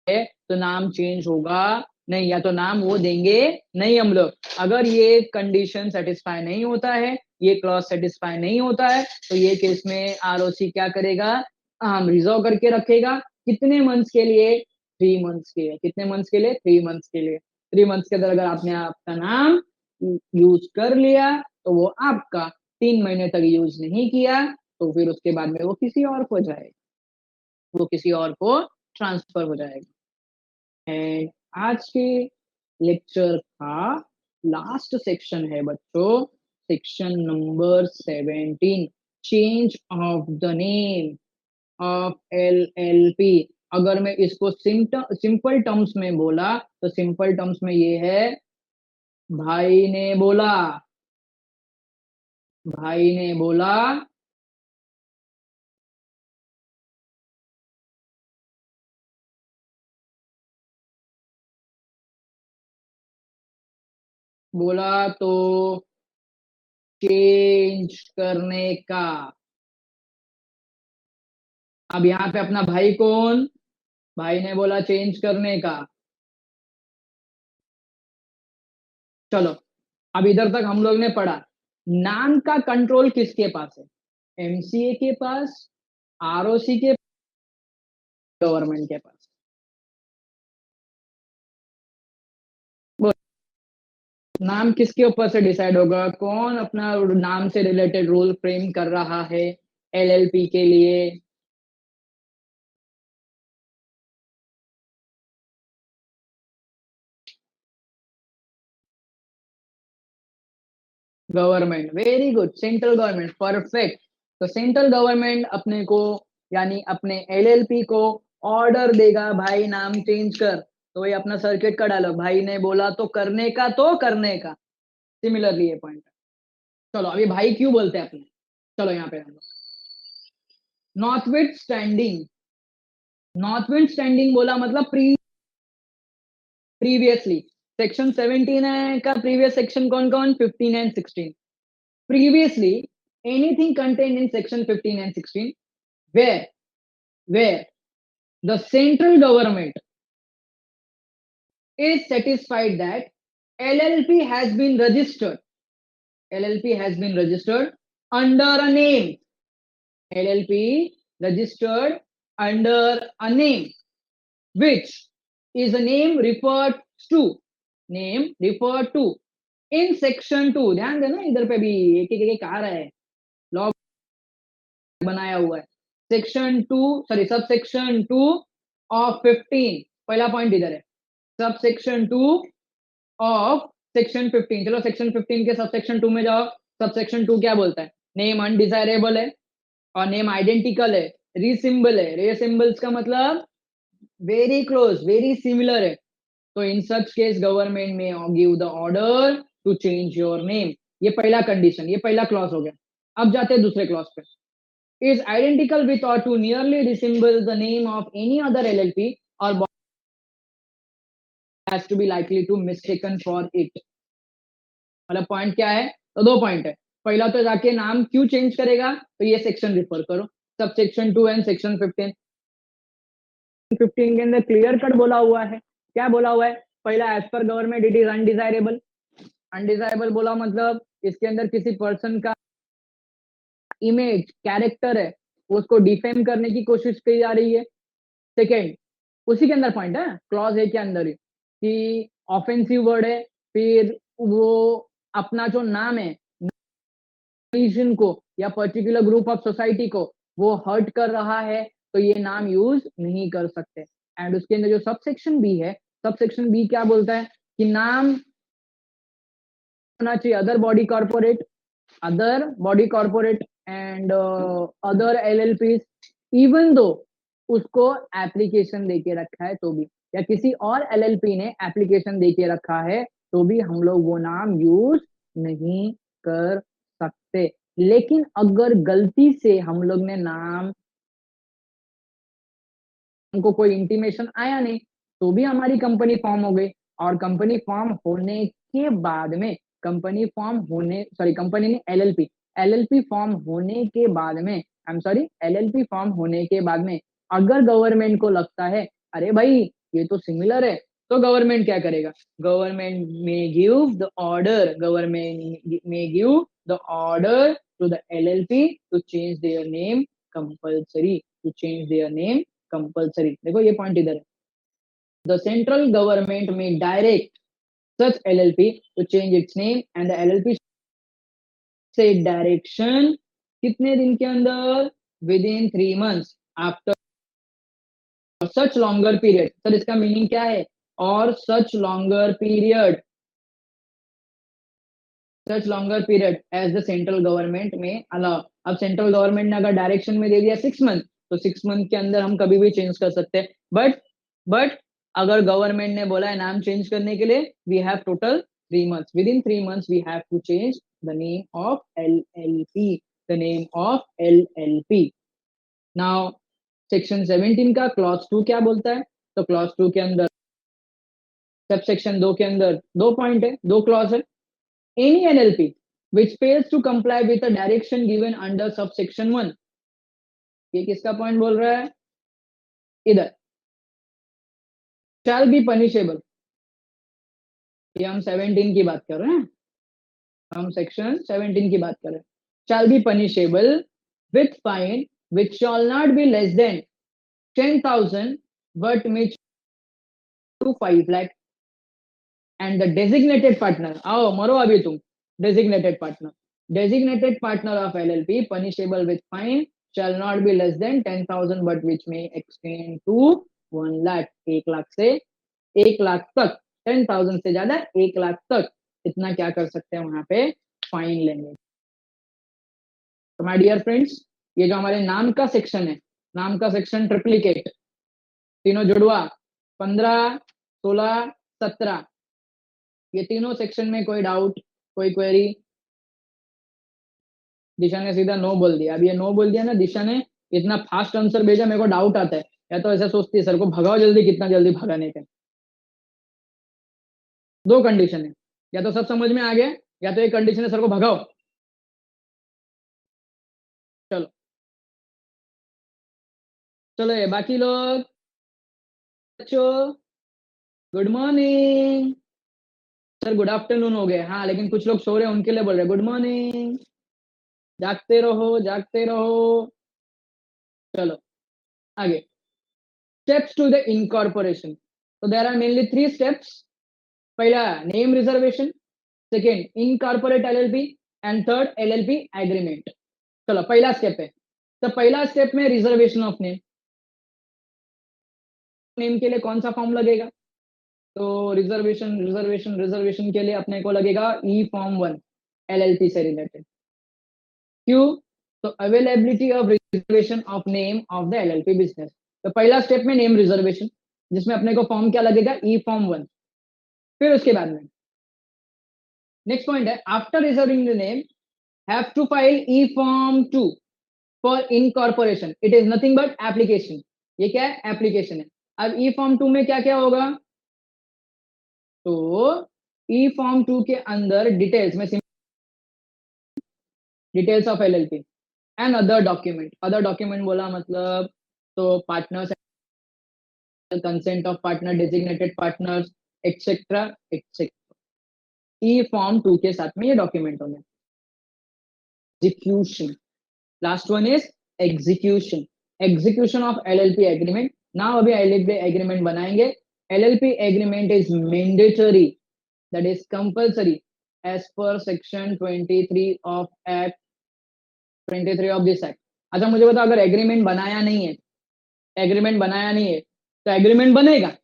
है तो नाम चेंज होगा नहीं, या तो नाम वो देंगे नहीं हम लोग। अगर ये कंडीशन सेटिस्फाई नहीं होता है, ये क्लॉज सेटिस्फाई नहीं होता है, तो ये केस में आरओसी क्या करेगा, हम रिजर्व करके रखेगा, कितने मंथ्स के लिए, 3 मंथ्स के लिए, कितने मंथ्स के लिए, 3 मंथ्स के लिए। 3 मंथ्स के अंदर अगर आपने आपका नाम यूज कर लिया तो वो आपका, 3 महीने तक यूज नहीं किया तो फिर उसके बाद में वो किसी और को जाएगा, वो किसी और को ट्रांसफर हो जाएगा। एंड आज के लेक्चर का लास्ट सेक्शन है बच्चों, section number 17, change of the name of LLP। अगर मैं इसको सिंपल टर्म्स में बोला तो सिंपल टर्म्स में ये है, भाई ने बोला, भाई ने बोला बोला तो चेंज करने का। अब यहाँ पे अपना भाई कौन, भाई ने बोला चेंज करने का। चलो, अब इधर तक हम लोग ने पढ़ा, नाम का कंट्रोल किसके पास है, MCA के पास, ROC के, गवर्नमेंट के पास। बोल, नाम किसके ऊपर से डिसाइड होगा, कौन अपना नाम से रिलेटेड रूल फ्रेम कर रहा है LLP के लिए, government. Very good, central government, perfect. तो सेंट्रल गवर्नमेंट अपने को, यानी अपने LLP को ऑर्डर देगा, भाई नाम चेंज कर, तो ये अपना सर्किट का डायलॉग, भाई ने बोला तो करने का, तो करने का। सिमिलरली ये पॉइंट है। चलो अभी भाई क्यों बोलते हैं अपने, चलो यहाँ पे हम लोग नॉर्थविंड स्टैंडिंग, नॉर्थविंड स्टैंडिंग बोला मतलब प्रीवियसली, सेक्शन 17 है का प्रीवियस सेक्शन कौन कौन, 15 and 16। previously anything contained in section 15 and 16 where the central government is satisfied that LLP has been registered, LLP has been registered under a name, LLP registered under a name which is a name referred to, name referred to in section 2। ध्यान देना इधर पे भी एक आ रहा है, law बनाया हुआ है, section 2 sorry sub section 2 of 15। पहला पॉइंट इधर है, सब सेक्शन 2 ऑफ सेक्शन 15। चलो सेक्शन 15 के सब सेक्शन 2 में जाओ। सब सेक्शन 2 क्या बोलता है, नेम अनडिजायरेबल है और नेम आइडेंटिकल है, री सिंबल है, रे सिंबल्स का मतलब वेरी क्लोज, वेरी सिमिलर है। तो in such case government may give the order to change your name. ये पहला कंडीशन, ये पहला क्लॉज हो गया। अब जाते हैं दूसरे क्लॉज पे, is identical with or to nearly resemble the name of any other LLP or has to be likely to mistaken for it। मतलब पॉइंट क्या है, तो दो पॉइंट है। पहला तो जाके नाम क्यों चेंज करेगा, तो ये सेक्शन रिफर करो, सब सेक्शन 2 एंड सेक्शन 15। 15 के अंदर क्लियर कट बोला हुआ है, क्या बोला हुआ है, पहला as per government it is undesirable. Undesirable बोला मतलब इसके अंदर किसी पर्सन का इमेज कैरेक्टर है, उसको डिफेम करने की कोशिश की जा रही है। सेकेंड, उसी के अंदर पॉइंट है, क्लॉज ए के अंदर ही, कि ऑफेंसिव वर्ड है, फिर वो अपना जो नाम है रीजन को या पर्टिकुलर ग्रुप ऑफ सोसाइटी को वो हर्ट कर रहा है, तो ये नाम यूज नहीं कर सकते। एंड उसके अंदर जो सब सेक्शन बी है, सब सेक्शन बी क्या बोलता है कि नाम होना चाहिए other body corporate and other LLPs, even though उसको एप्लीकेशन देके रखा है तो भी, या किसी और LLP ने एप्लीकेशन देके रखा है तो भी हम लोग वो नाम यूज नहीं कर सकते। लेकिन अगर गलती से हम लोग ने नाम, हमको कोई इंटीमेशन आया नहीं, तो भी हमारी कंपनी फॉर्म हो गई। और कंपनी फॉर्म होने के बाद में, कंपनी फॉर्म होने सॉरी कंपनी ने LLP फॉर्म होने के बाद में, I am sorry LLP form होने के बाद में अगर गवर्नमेंट को लगता है अरे भाई ये तो सिमिलर है, तो गवर्नमेंट क्या करेगा, government may give the order, government may give the order to the LLP to change their name compulsory, to change their name compulsory. देखो ये पॉइंट इधर है, the central government may direct such LLP to change its name and the LLP से direction कितने दिन के अंदर, within 3 months after such longer period. Sir इसका मीनिंग क्या है, और such longer period, such longer period as the central government may allow. अब सेंट्रल गवर्नमेंट ने अगर डायरेक्शन में दे दिया 6 month, तो 6 month के अंदर हम कभी भी चेंज कर सकते हैं। बट अगर गवर्नमेंट ने बोला है नाम चेंज करने के लिए, we have total 3 months, within 3 months we have to change the name of LLP, the name of LLP। Now section 17 का क्लॉज 2 क्या बोलता है, तो क्लॉज 2 के अंदर सब सेक्शन 2 के अंदर 2 पॉइंट है, 2 क्लॉज है। Any NLP which fails to comply with the direction given under subsection 1, ये किसका पॉइंट बोल रहा है, इधर, shall be punishable, ये हम 17 की बात कर रहे हैं, हम सेक्शन 17 की बात कर रहे हैं। shall be punishable with fine which shall not be less than 10,000 but which to 5 lakh and the designated partner, आओ मरो अभी तुम, designated partner of LLP punishable with fine shall not be less than 10,000 but which may extend to 1 lakh, 1 lakh से 1 लाख तक, 10,000 से ज्यादा 1 लाख तक, इतना क्या कर सकते हैं वहां पे, फाइन लेंगे। तो माय डियर फ्रेंड्स, ये जो हमारे नाम का सेक्शन है, नाम का सेक्शन ट्रिप्लीकेट, तीनों जुड़वा, 15, 16, 17, ये तीनों सेक्शन में कोई डाउट, कोई क्वेरी? दिशा ने सीधा नो बोल दिया। अब ये नो बोल दिया ना, दिशा ने इतना फास्ट आंसर भेजा, मेरे को डाउट आता है, या तो ऐसा सोचती है सर को भगाओ जल्दी, कितना जल्दी भगाने का। दो कंडीशन है, या तो सब समझ में आ गया, या तो एक कंडीशन है सर को भगाओ। चलो चलो ये बाकी लोग, बच्चों good morning, sir good afternoon हो गए, हाँ लेकिन कुछ लोग सो रहे हैं, उनके लिए बोल रहे गुड मॉर्निंग, जागते रहो जागते रहो। चलो आगे, स्टेप्स टू द इनकॉर्पोरेशन, तो देयर आर मेनली 3 steps। पहला name reservation, second incorporate LLP, and third LLP agreement. चलो पहला स्टेप है, तो पहला स्टेप में रिजर्वेशन ऑफ नेम, नेम के लिए कौन सा फॉर्म लगेगा, तो रिजर्वेशन रिजर्वेशन रिजर्वेशन के लिए अपने को लगेगा E-Form 1 एलएलपी से रिलेटेड। क्यों, तो availability of reservation of name of the LLP business. तो पहला स्टेप में नेम रिजर्वेशन, जिसमें अपने को फॉर्म क्या लगेगा, E-Form 1। फिर उसके बाद में नेक्स्ट पॉइंट है, after reserving the name have to file E-Form 2 for incorporation, it is nothing but application. ये क्या है, एप्लीकेशन है। अब E-Form 2 में क्या क्या होगा, तो E-Form 2 के अंदर डिटेल्स में, details of LLP and other document, other document बोला मतलब, तो partners, consent of partner, designated partners, etcetera etcetera, E-Form 2 के साथ में ये डॉक्यूमेंट होंगे। Execution, last one is execution, execution of LLP agreement. Now अभी एलएलपी एग्रीमेंट बनाएंगे। LLP agreement is mandatory, that is compulsory as per section 23 of act, 23 of this act. अच्छा मुझे बताओ, अगर एग्रीमेंट बनाया नहीं है, एग्रीमेंट बनाया नहीं है, तो एग्रीमेंट बनेगा,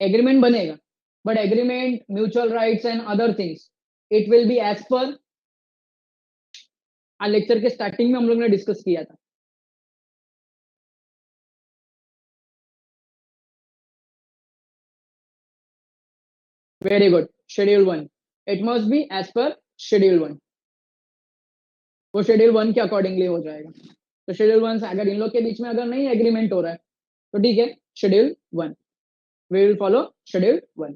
एग्रीमेंट बनेगा, but agreement, mutual rights and other things, it will be as per, आज लेक्चर के स्टार्टिंग में हम लोग ने डिस्कस किया था। Very good, schedule 1, it must be as per schedule 1, वो शेड्यूल 1 के अकॉर्डिंगली हो जाएगा। तो शेड्यूल 1 से अगर इन लोग के बीच में अगर नहीं एग्रीमेंट हो रहा है, तो ठीक है, schedule 1, we will follow schedule 1।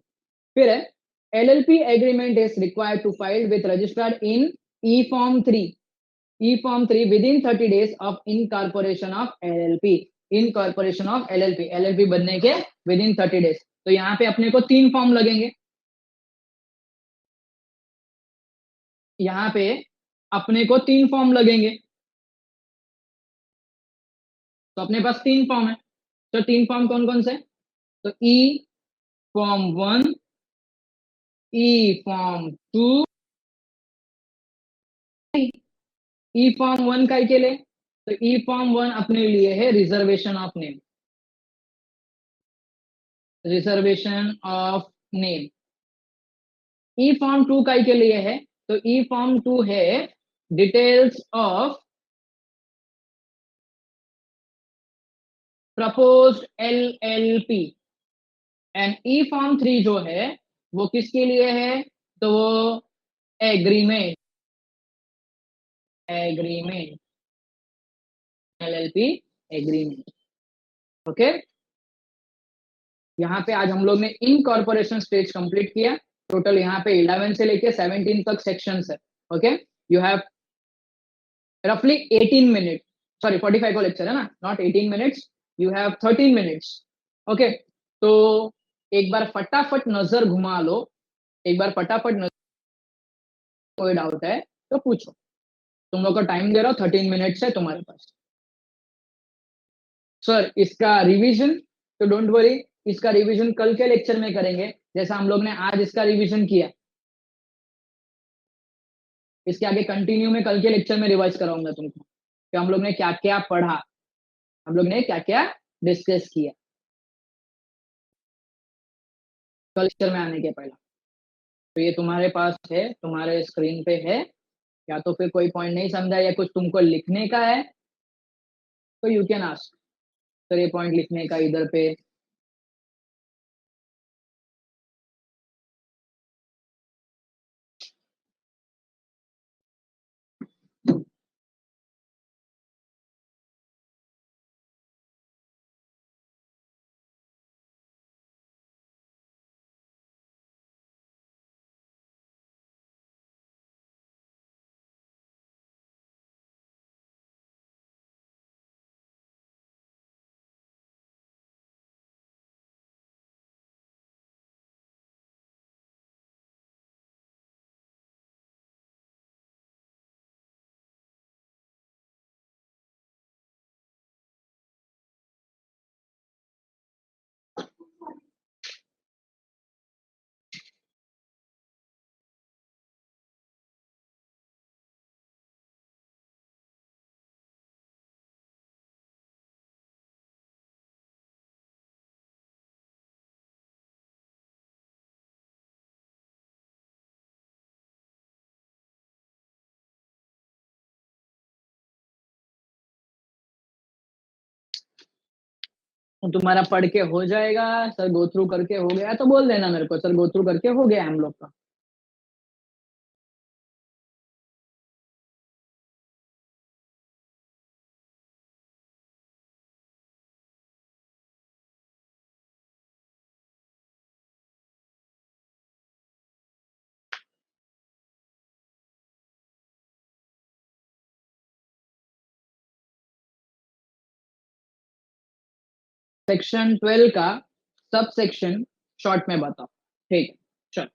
फिर है, LLP agreement is required to file with registered in E-Form 3, E-Form 3 within 30 days of incorporation of LLP, incorporation of LLP, LLP बनने के within 30 days। तो यहाँ पे अपने को 3 फॉर्म लगेंगे, यहाँ पे अपने को 3 फॉर्म लगेंगे, तो अपने पास 3 फॉर्म है। तो 3 फॉर्म कौन कौन से, तो E-Form 1, ई फॉर्म 2, ई फॉर्म 1 काय के लिए, तो ई फॉर्म 1 अपने लिए है reservation of name, reservation of name. E form 2 काय के लिए है, तो ई फॉर्म 2 है details of proposed LLP. And E form 3 जो है वो किसके लिए है, तो वो agreement, agreement, LLP agreement. Okay, यहाँ पे आज हम लोग ने इनकॉर्पोरेशन स्टेज कंप्लीट किया। टोटल यहाँ पे 11 से लेके 17 तक सेक्शंस है। ओके, यू हैव रफली 18 मिनट, सॉरी 45 का लेक्चर है ना, not 18 minutes, you have 13 minutes. Okay, तो एक बार फटाफट नजर घुमा लो, एक बार फटाफट नजर, कोई डाउट है तो पूछो। तुम लोग को टाइम दे रहा हूँ, 13 मिनट्स है तुम्हारे पास। सर इसका रिवीजन, तो डोंट वरी, इसका रिवीजन कल के लेक्चर में करेंगे, जैसा हम लोग ने आज इसका रिवीजन किया। इसके आगे कंटिन्यू में कल के लेक्चर में रिवाइज कराऊंगा तुमको कि हम लोग ने क्या क्या पढ़ा, हम लोग ने क्या क्या डिस्कस किया कल लेक्चर में आने के पहले। तो ये तुम्हारे पास है, तुम्हारे स्क्रीन पे है, या तो फिर कोई पॉइंट नहीं समझा या कुछ तुमको लिखने का है तो यू कैन आस्क, सर ये पॉइंट लिखने का इधर पे। तुम्हारा पढ़ के हो जाएगा, सर गो थ्रू करके हो गया तो बोल देना मेरे को, सर गो थ्रू करके हो गया हम लोग का। सेक्शन 12 का सब सेक्शन शॉर्ट में बताओ, ठीक है, चलो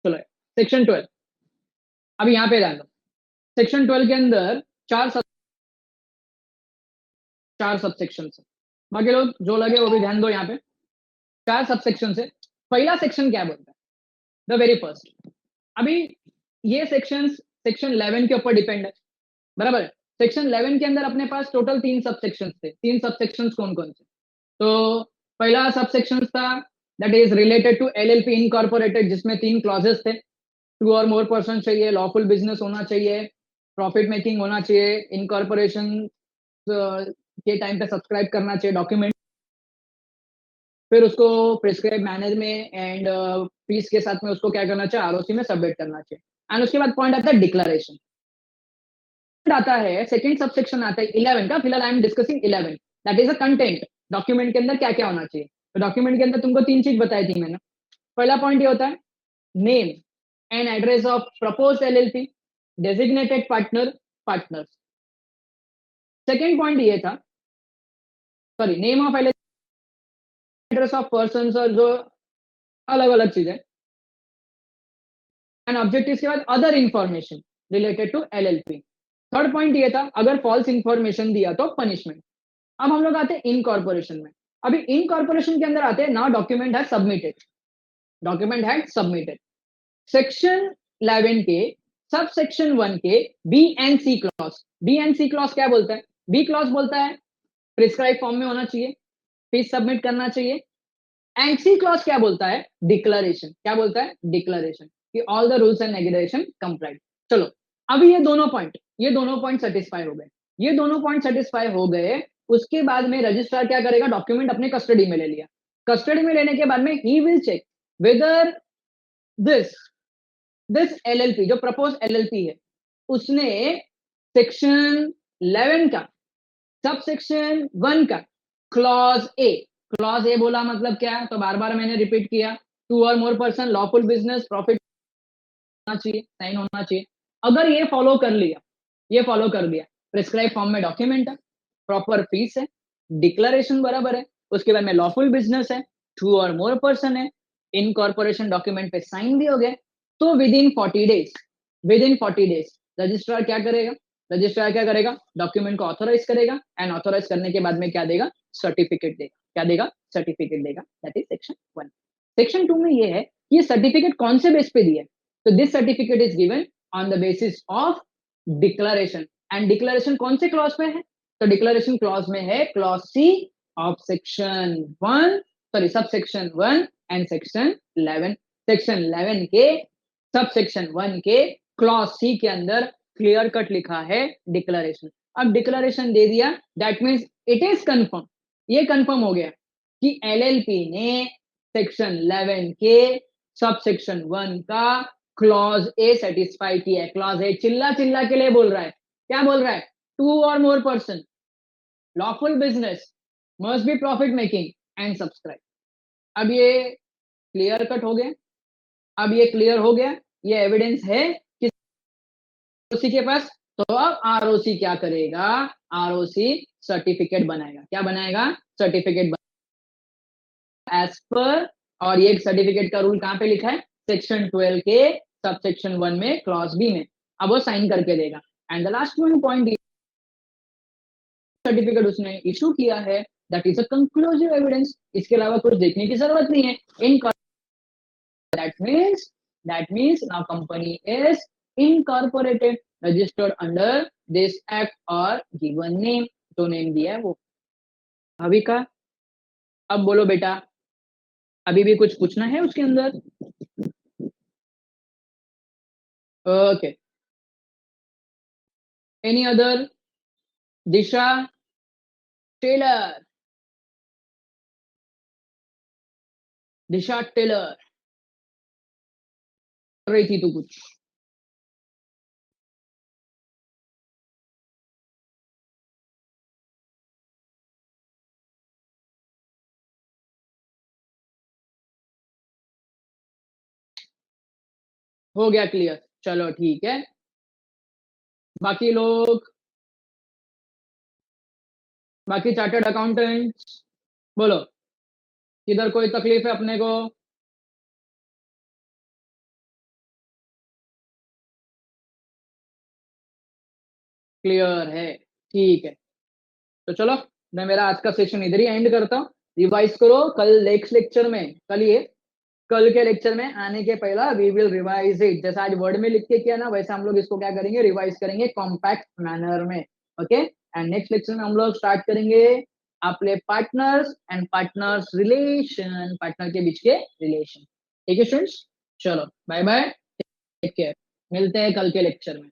चलो। सेक्शन 12, अभी यहाँ पे ध्यान दो। सेक्शन 12 के अंदर चार सब सेक्शन है। बाकी लोग जो लगे वो भी ध्यान दो, यहाँ पे 4 सब सेक्शन है। पहला सेक्शन क्या बोलता है, द वेरी फर्स्ट। अभी ये सेक्शन 11 के ऊपर डिपेंड है, बराबर है। सेक्शन 11 के अंदर अपने पास टोटल 3 सब सेक्शन थे। 3 सब सेक्शन कौन कौन से, तो पहला सब सेक्शन था that is related to LLP incorporated, जिसमें 3 क्लॉजेस थे। 2 और मोर पर्सन चाहिए, लॉफुल बिजनेस होना चाहिए, प्रॉफिट मेकिंग होना चाहिए, इनकॉर्पोरेशन के टाइम पे सब्सक्राइब करना चाहिए डॉक्यूमेंट, फिर उसको प्रिस्क्राइब मैनर में एंड फीस के साथ में उसको क्या करना चाहिए, आरओसी में सबमिट करना चाहिए। एंड उसके बाद पॉइंट आता है डिक्लेरेशन, आता है सेकंड सबसेक्शन आता है 11 का। फिलहाल I am discussing 11, that is a content. Document के अंदर क्या क्या होना चाहिए, तो डॉक्यूमेंट के अंदर तुमको 3 चीज बताई थी मैंने। पहला पॉइंट ये होता है name and address of proposed LLP, designated partner, partners. Second point ये था, sorry, name of LLP, address of person, और जो अलग अलग चीजें, एंड ऑब्जेक्टिव के बाद other information related to LLP. Third point ये था अगर फॉल्स इंफॉर्मेशन दिया तो पनिशमेंट। अब हम लोग आते हैं इनकॉर्पोरेशन में। अभी इनकॉर्पोरेशन के अंदर आते हैं, नाउ डॉक्यूमेंट है submitted, document had submitted. Section 11 के सब सेक्शन 1 के B and C clause, B and C clause क्या बोलता है? बी क्लॉज बोलता है प्रिस्क्राइब फॉर्म में होना चाहिए, फीस सबमिट करना चाहिए। एंड सी क्लॉज क्या बोलता है? डिक्लेरेशन। क्या बोलता है? डिक्लेरेशन कि all the rules and regulation complied. चलो अब ये दोनों पॉइंट सेटिस्फाई हो गए, ये दोनों पॉइंट सेटिस्फाई हो गए। उसके बाद में रजिस्ट्रार क्या करेगा? डॉक्यूमेंट अपने कस्टडी में ले लिया। कस्टडी में लेने के बाद में ही will check whether this this LLP, जो प्रपोज एलएलपी है, उसने सेक्शन 11 का सब सेक्शन 1 का क्लॉज ए बोला मतलब क्या है? तो बार बार मैंने रिपीट किया, 2 और more person, lawful business, profit होना चाहिए, साइन होना चाहिए। अगर ये फॉलो कर लिया, ये फॉलो कर दिया, प्रिस्क्राइब फॉर्म में डॉक्यूमेंट है, प्रॉपर फीस है, डिक्लेरेशन बराबर है, उसके बाद में लॉफुल बिजनेस है, 2 और मोर पर्सन है, इनकॉर्पोरेशन डॉक्यूमेंट पे साइन भी हो गए, तो विद इन 40 डेज रजिस्ट्रार क्या करेगा? रजिस्ट्रार क्या करेगा? डॉक्यूमेंट को ऑथोराइज करेगा एंड ऑथोराइज करने के बाद में क्या देगा? सर्टिफिकेट देगा। क्या देगा? सर्टिफिकेट देगा। That is section 1। सेक्शन 2 में ये है कि ये सर्टिफिकेट कौन से बेस पे दिया है? तो this certificate is given on the basis of declaration. And declaration कौन से क्लॉज में है? तो डिक्लेरेशन क्लॉज में है clause C of section 1, sorry sub section 1 and section 11। Section 11 के सब सेक्शन 1 के क्लॉज सी के अंदर क्लियर कट लिखा है डिक्लेरेशन। अब डिक्लेरेशन दे दिया, that means it is confirm, ये कंफर्म हो गया कि एलएलपी ने सेक्शन 11 के सब सेक्शन 1 का क्लॉज ए सेटिस्फाई किया है। क्लॉज ए चिल्ला चिल्ला के लिए बोल रहा है, क्या बोल रहा है? 2 और more person, lawful business, must be profit making and subscribe. अब ये क्लियर कट हो गया, अब ये क्लियर हो गया, ये एविडेंस है किसी के पास। तो अब आरओसी क्या करेगा? आरओसी सर्टिफिकेट बनाएगा। क्या बनाएगा? सर्टिफिकेट एज पर, और ये सर्टिफिकेट का रूल कहां पे लिखा है? सेक्शन 12 के सब सेक्शन 1 में क्लॉज बी में। अब वो साइन करके देगा। And the last one point, certificate उसने इशू किया है, that is a conclusive evidence. इसके अलावा कुछ देखने की जरूरत नहीं है। इन that means now company is incorporated, registered under this act or given name, जो नेम दिया है वो। अभी का अब बोलो बेटा, अभी भी कुछ पूछना है उसके अंदर? Okay, any other? Disha Taylor, Disha Taylor कर रही थी तू कुछ? हो गया क्लियर? चलो ठीक है। बाकी लोग, बाकी चार्टर्ड अकाउंटेंट्स बोलो, किधर कोई तकलीफ है अपने को? क्लियर है? ठीक है, तो चलो मैं मेरा आज का सेशन इधर ही एंड करता हूँ। रिवाइज करो कल नेक्स्ट लेक्चर में, कल के लेक्चर में आने के पहला वी विल रिवाइज इट। जैसा आज वर्ड में लिख के किया ना, वैसे हम लोग इसको क्या करेंगे? रिवाइज करेंगे कॉम्पैक्ट मैनर में। ओके, एंड नेक्स्ट लेक्चर में हम लोग स्टार्ट करेंगे अपने partners and partners relation, partner के बीच के रिलेशन। ठीक है स्टूडेंट्स, चलो बाय बाय, टेक केयर, मिलते हैं कल के लेक्चर में।